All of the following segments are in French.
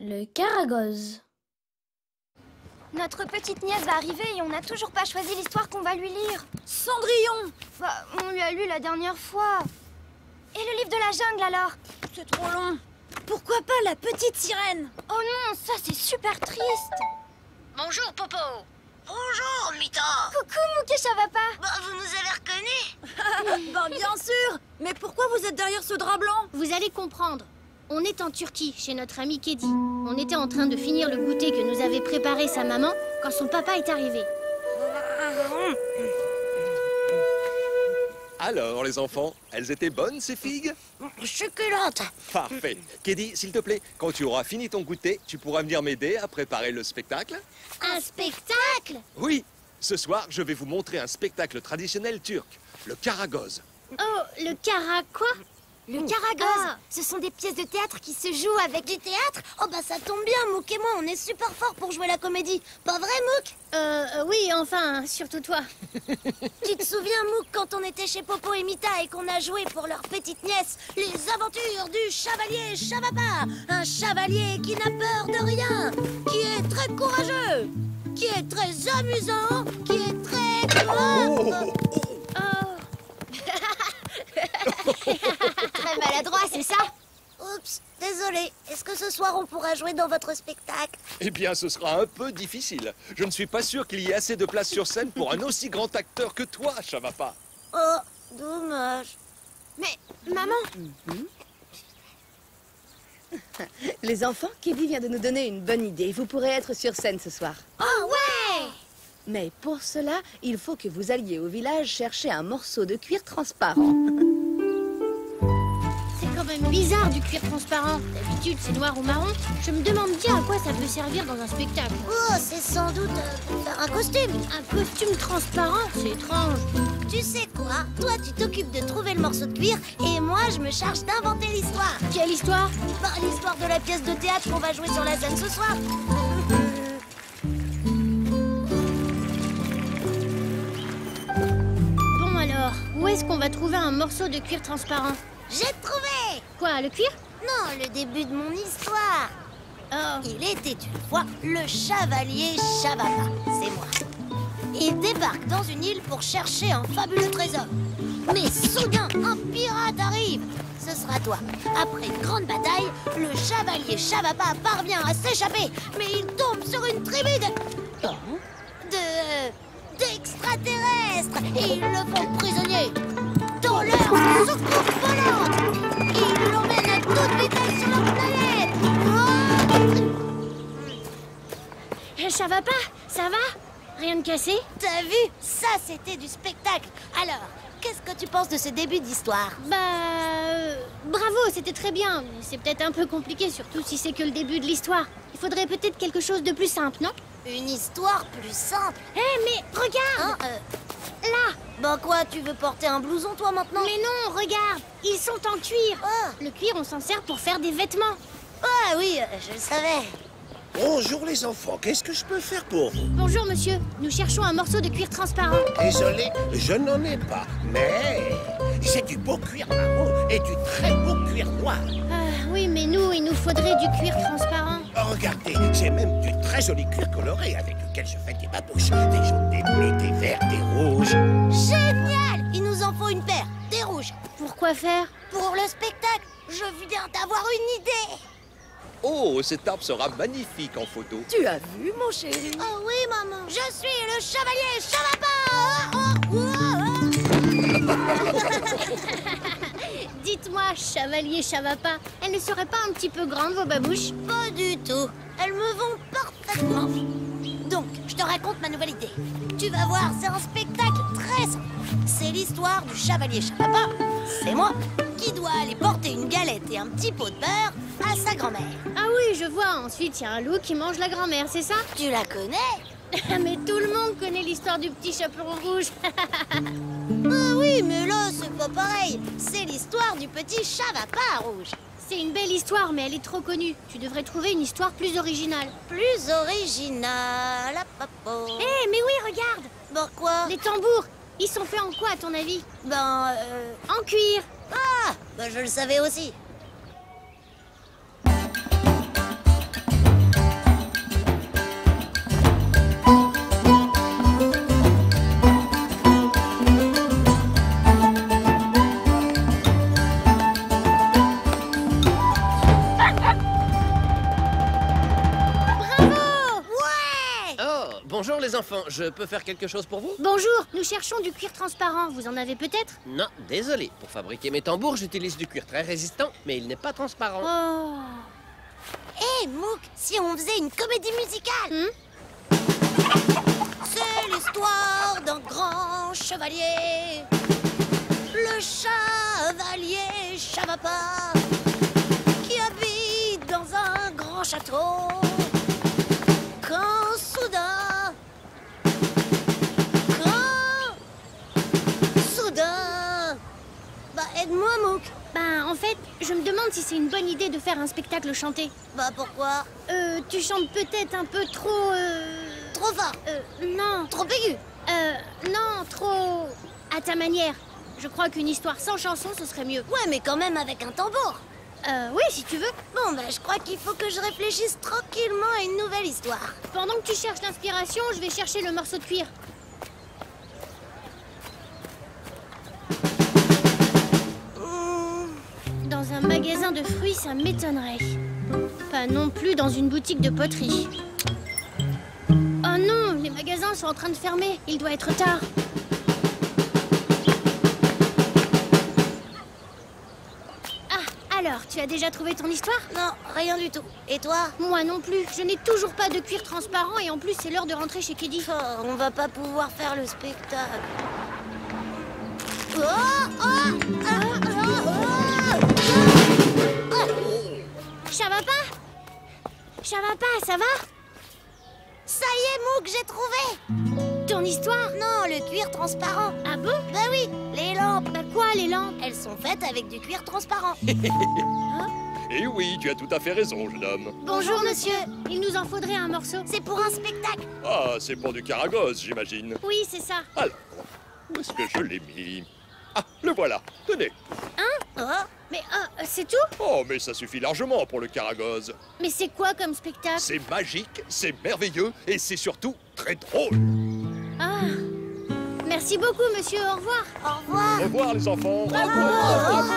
Le Caragoze. Notre petite nièce va arriver et on n'a toujours pas choisi l'histoire qu'on va lui lire. Cendrillon! Bah, on lui a lu la dernière fois. Et le livre de la jungle alors? C'est trop long. Pourquoi pas la petite sirène? Oh non, ça c'est super triste. Bonjour, Popo. Bonjour, Mita. Coucou, Mouké Chavapa. Bah, vous nous avez reconnus? Ben bien sûr. Mais pourquoi vous êtes derrière ce drap blanc? Vous allez comprendre. On est en Turquie, chez notre ami Kedi. On était en train de finir le goûter que nous avait préparé sa maman quand son papa est arrivé. Alors, les enfants, elles étaient bonnes, ces figues? Succulente. Parfait. Kedi, s'il te plaît, quand tu auras fini ton goûter, tu pourras venir m'aider à préparer le spectacle? Un spectacle? Oui. Ce soir, je vais vous montrer un spectacle traditionnel turc, le Caragoze. Oh, le cara quoi? Le Caragoze, Ah. ce sont des pièces de théâtre qui se jouent avec Du théâtre? Oh bah ça tombe bien, Mouk et moi, on est super forts pour jouer la comédie. Pas vrai, Mouk? Oui, enfin, surtout toi. Tu te souviens, Mouk, quand on était chez Popo et Mita et qu'on a joué pour leur petite nièce les aventures du chevalier Chavapa? Un chevalier qui n'a peur de rien, qui est très courageux, qui est très amusant, qui est très... Très maladroit, c'est ça? Oups, désolé. Est-ce que ce soir on pourra jouer dans votre spectacle? Eh bien, ce sera un peu difficile. Je ne suis pas sûr qu'il y ait assez de place sur scène pour un aussi grand acteur que toi, Chavapa. Oh, dommage. Mais, maman, Les enfants, Kedi vient de nous donner une bonne idée. Vous pourrez être sur scène ce soir. oh ouais! Mais pour cela, il faut que vous alliez au village chercher un morceau de cuir transparent. C'est quand même bizarre du cuir transparent. D'habitude, c'est noir ou marron. Je me demande bien à quoi ça peut servir dans un spectacle. Oh, c'est sans doute pour faire un costume. Un costume transparent, c'est étrange. Tu sais quoi? Toi, tu t'occupes de trouver le morceau de cuir et moi, je me charge d'inventer l'histoire. Quelle histoire? Bah, l'histoire de la pièce de théâtre qu'on va jouer sur la scène ce soir. Bon alors, où est-ce qu'on va trouver un morceau de cuir transparent? J'ai trouvé! Quoi, le cuir? Non, le début de mon histoire. Oh, Il était une fois le chevalier Chavapa. C'est moi. Il débarque dans une île pour chercher un fabuleux trésor. Mais soudain, un pirate arrive. Ce sera toi. Après une grande bataille, le chevalier Chavapa parvient à s'échapper. Mais il tombe sur une tribu d'extraterrestres. Et ils le font prisonnier. Dans leur soucoupe volante. Ils l'emmènent à toute vitesse sur leur planète. Chavapa, ça va? Rien de cassé? T'as vu? Ça, c'était du spectacle. Alors, qu'est-ce que tu penses de ce début d'histoire? Bravo, c'était très bien. Mais c'est peut-être un peu compliqué, surtout si c'est que le début de l'histoire. Il faudrait peut-être quelque chose de plus simple, non? Une histoire plus simple. Mais regarde! Hein, Là! Bah quoi, tu veux porter un blouson toi maintenant? Mais non, regarde! Ils sont en cuir! Ah, Le cuir, on s'en sert pour faire des vêtements. ah oui, je le savais. Bonjour les enfants, qu'est-ce que je peux faire pour vous? Bonjour, monsieur. Nous cherchons un morceau de cuir transparent. Désolé, je n'en ai pas, mais j'ai du beau cuir marron et du très beau cuir noir. Oui, mais nous, il nous faudrait du cuir transparent. Oh, regardez, j'ai même du très joli cuir coloré avec lequel je fais des babouches. Des jaunes, des bleus, des verts, des rouges. Génial! Il nous en faut une paire, des rouges. Pourquoi faire? Pour le spectacle, je viens d'avoir une idée. Oh, cet arbre sera magnifique en photo. Tu as vu, mon chéri? Oh oui, maman. Je suis le chevalier Chavapa. Dites-moi, chevalier Chavapa, elles ne seraient pas un petit peu grandes, vos babouches? Pas du tout. Elles me vont parfaitement. Donc, je te raconte ma nouvelle idée. Tu vas voir, c'est un spectacle très simple. C'est l'histoire du chevalier Chavapa, c'est moi, qui doit aller porter une galette et un petit pot de beurre à sa grand-mère. Ah oui, je vois. Ensuite, il y a un loup qui mange la grand-mère, c'est ça? Tu la connais? Mais tout le monde connaît l'histoire du petit chaperon rouge. Ah oui, mais là, c'est pas pareil. C'est l'histoire du petit Chavapa rouge. C'est une belle histoire, mais elle est trop connue. Tu devrais trouver une histoire plus originale. Plus original, à papo. Mais oui, regarde! Bon, quoi? Les tambours, ils sont faits en quoi, à ton avis? En cuir. Ah, bah je le savais aussi. Bonjour les enfants, je peux faire quelque chose pour vous? Bonjour, nous cherchons du cuir transparent. Vous en avez peut-être? Non, désolé. Pour fabriquer mes tambours, j'utilise du cuir très résistant, mais il n'est pas transparent. Oh. Hé, Mouk, si on faisait une comédie musicale? C'est l'histoire d'un grand chevalier, le chevalier Chavapa, qui habite dans un grand château. Quand soudain, bah aide-moi, Mouk. Ben, en fait, je me demande si c'est une bonne idée de faire un spectacle chanté. Bah pourquoi? Tu chantes peut-être un peu trop... Trop fort? Non. Trop aigu? Non, trop... à ta manière. Je crois qu'une histoire sans chanson, ce serait mieux. Ouais, mais quand même avec un tambour. Oui, si tu veux. Bon, bah je crois qu'il faut que je réfléchisse tranquillement à une nouvelle histoire. Pendant que tu cherches l'inspiration, je vais chercher le morceau de cuir. Dans un magasin de fruits, ça m'étonnerait. Pas non plus dans une boutique de poterie. Oh non, les magasins sont en train de fermer. Il doit être tard. Ah, alors, tu as déjà trouvé ton histoire? Non, rien du tout. Et toi? Moi non plus. Je n'ai toujours pas de cuir transparent et en plus, c'est l'heure de rentrer chez Keddy. Oh, on va pas pouvoir faire le spectacle. Oh, Chavapa? Chavapa, ça va? Ça y est, Mouk, j'ai trouvé. Ton histoire? Non, le cuir transparent. Ah bon? Bah oui, les lampes. Bah quoi, les lampes? Elles sont faites avec du cuir transparent. Et oui, tu as tout à fait raison, jeune homme. Bonjour, monsieur. Il nous en faudrait un morceau. C'est pour un spectacle. Ah, c'est pour du Karagoz, j'imagine. Oui, c'est ça. Alors, où est-ce que je l'ai mis? Ah, le voilà, tenez. Oh, Mais c'est tout? Oh, mais ça suffit largement pour le Karagoz. Mais c'est quoi comme spectacle? C'est magique, c'est merveilleux et c'est surtout très drôle. Ah. Merci beaucoup, monsieur. Au revoir. au revoir. Au revoir, les enfants.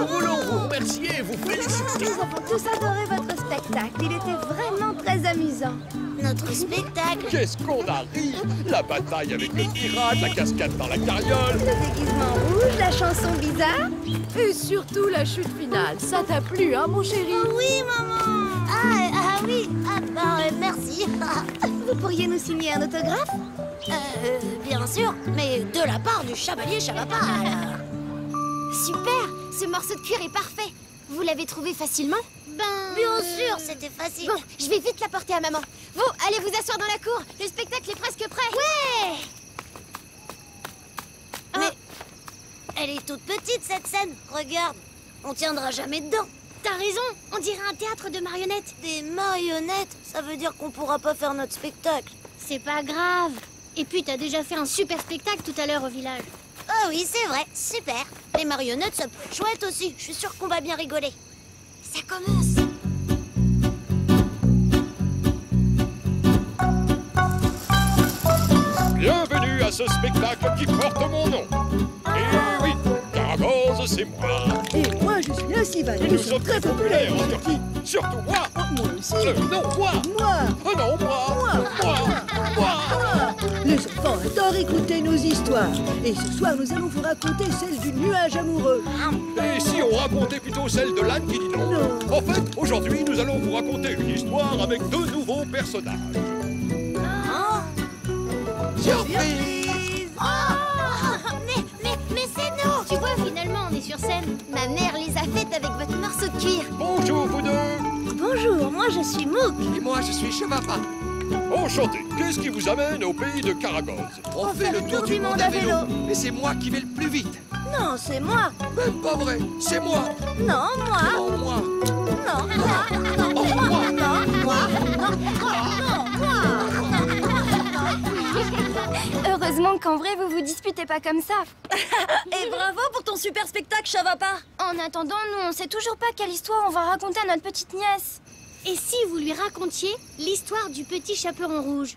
Nous voulons vous remercier et vous féliciter. Nous avons tous adoré votre spectacle. Il était vraiment très amusant. Notre spectacle. Qu'est-ce qu'on a ri! La bataille avec le pirate, la cascade dans la carriole. Le déguisement rouge, la chanson bizarre. Et surtout la chute finale. Ça t'a plu, hein, mon chéri? Oui, maman. Oui. Ah, bah, merci. Vous pourriez nous signer un autographe? Bien sûr, mais de la part du chevalier Chavapa, alors. Super! Ce morceau de cuir est parfait. Vous l'avez trouvé facilement? Ben... Bien sûr, c'était facile. Bon, je vais vite l'apporter à maman. Vous, allez vous asseoir dans la cour. Le spectacle est presque prêt. Ouais! Mais elle est toute petite, cette scène. Regarde, on tiendra jamais dedans. T'as raison. On dirait un théâtre de marionnettes. Des marionnettes, ça veut dire qu'on pourra pas faire notre spectacle. C'est pas grave. Et puis, t'as déjà fait un super spectacle tout à l'heure au village. Oh oui, c'est vrai, super. Les marionnettes, ça peut être chouette aussi. Je suis sûre qu'on va bien rigoler. Ça commence. Bienvenue à ce spectacle qui porte mon nom. Et oui, Karagoz, c'est moi. Et moi, je suis aussi Et nous sommes très populaires en Turquie. Surtout moi. Moi aussi. Non, moi. Moi. Oh non, moi. Les enfants adorent écouter nos histoires. Et ce soir, nous allons vous raconter celle du nuage amoureux. Et si on racontait plutôt celle de l'âne qui dit non? Non. En fait, aujourd'hui, nous allons vous raconter une histoire avec deux nouveaux personnages. Surprise! Mais c'est nous! Tu vois, finalement, on est sur scène. Ma mère les a faites avec votre morceau de cuir. Bonjour, vous deux. Bonjour, moi je suis Mouk. Et moi, je suis Chavapa. Enchanté. Qu'est-ce qui vous amène au pays de Karagoz? On fait le tour du monde à vélo. Mais c'est moi qui vais le plus vite. Non, c'est moi. Même pas vrai, c'est moi. Non, moi. Oh, moi. Non, moi. Non, Oh, moi. moi. Non, moi. Non, moi. Heureusement qu'en vrai, vous vous disputez pas comme ça. Et bravo pour ton super spectacle, Chavapa. En attendant, nous, on sait toujours pas quelle histoire on va raconter à notre petite nièce. Et si vous lui racontiez l'histoire du petit chaperon rouge?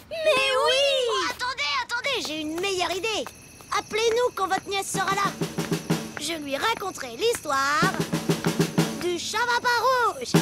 Mais oui! Attendez, j'ai une meilleure idée. Appelez-nous quand votre nièce sera là. Je lui raconterai l'histoire du Chavapa rouge.